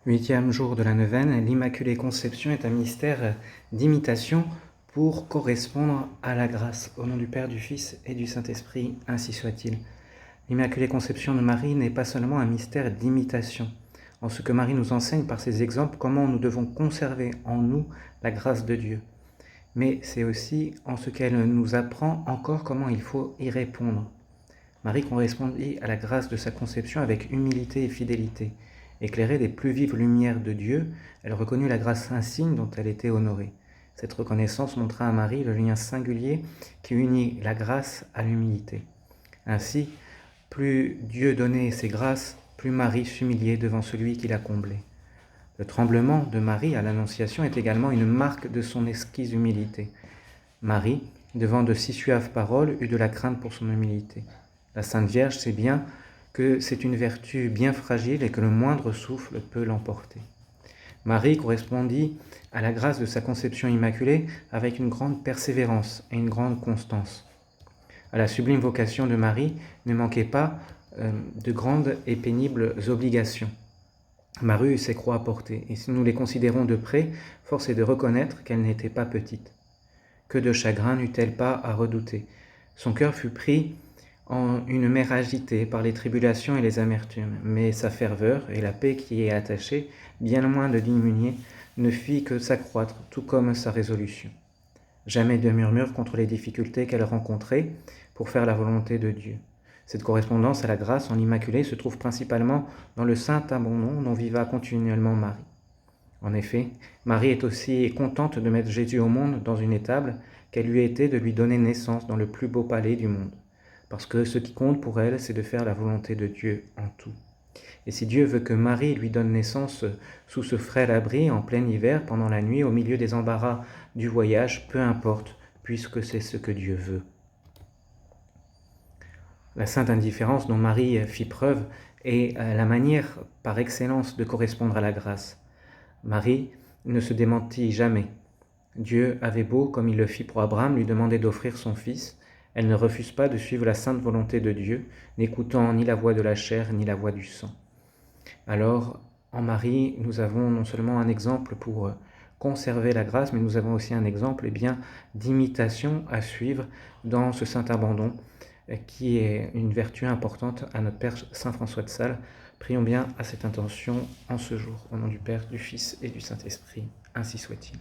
Huitième jour de la neuvaine, l'Immaculée Conception est un mystère d'imitation pour correspondre à la grâce. Au nom du Père, du Fils et du Saint-Esprit, ainsi soit-il. L'Immaculée Conception de Marie n'est pas seulement un mystère d'imitation, en ce que Marie nous enseigne par ses exemples comment nous devons conserver en nous la grâce de Dieu. Mais c'est aussi en ce qu'elle nous apprend encore comment il faut y répondre. Marie correspondit à la grâce de sa conception avec humilité et fidélité. Éclairée des plus vives lumières de Dieu, elle reconnut la grâce insigne dont elle était honorée. Cette reconnaissance montra à Marie le lien singulier qui unit la grâce à l'humilité. Ainsi, plus Dieu donnait ses grâces, plus Marie s'humiliait devant celui qui la comblait. Le tremblement de Marie à l'Annonciation est également une marque de son exquise humilité. Marie, devant de si suaves paroles, eut de la crainte pour son humilité. La Sainte Vierge sait bien que c'est une vertu bien fragile et que le moindre souffle peut l'emporter. Marie correspondit à la grâce de sa conception immaculée avec une grande persévérance et une grande constance. À la sublime vocation de Marie ne manquait pas de grandes et pénibles obligations. Marie eut ses croix à porter, et si nous les considérons de près, force est de reconnaître qu'elle n'était pas petite. Que de chagrin n'eut-elle pas à redouter. Son cœur fut pris en une mer agitée par les tribulations et les amertumes, mais sa ferveur et la paix qui y est attachée, bien loin de diminuer, ne fit que s'accroître, tout comme sa résolution. Jamais de murmure contre les difficultés qu'elle rencontrait pour faire la volonté de Dieu. Cette correspondance à la grâce en l'Immaculée se trouve principalement dans le saint abandon dont viva continuellement Marie. En effet, Marie est aussi contente de mettre Jésus au monde dans une étable qu'elle lui était de lui donner naissance dans le plus beau palais du monde. Parce que ce qui compte pour elle, c'est de faire la volonté de Dieu en tout. Et si Dieu veut que Marie lui donne naissance sous ce frêle abri, en plein hiver, pendant la nuit, au milieu des embarras du voyage, peu importe, puisque c'est ce que Dieu veut. La sainte indifférence dont Marie fit preuve est la manière par excellence de correspondre à la grâce. Marie ne se démentit jamais. Dieu avait beau, comme il le fit pour Abraham, lui demander d'offrir son fils. Elle ne refuse pas de suivre la sainte volonté de Dieu, n'écoutant ni la voix de la chair ni la voix du sang. Alors, en Marie, nous avons non seulement un exemple pour conserver la grâce, mais nous avons aussi un exemple d'imitation à suivre dans ce saint abandon, qui est une vertu importante à notre Père Saint François de Sales. Prions bien à cette intention en ce jour, au nom du Père, du Fils et du Saint-Esprit. Ainsi soit-il.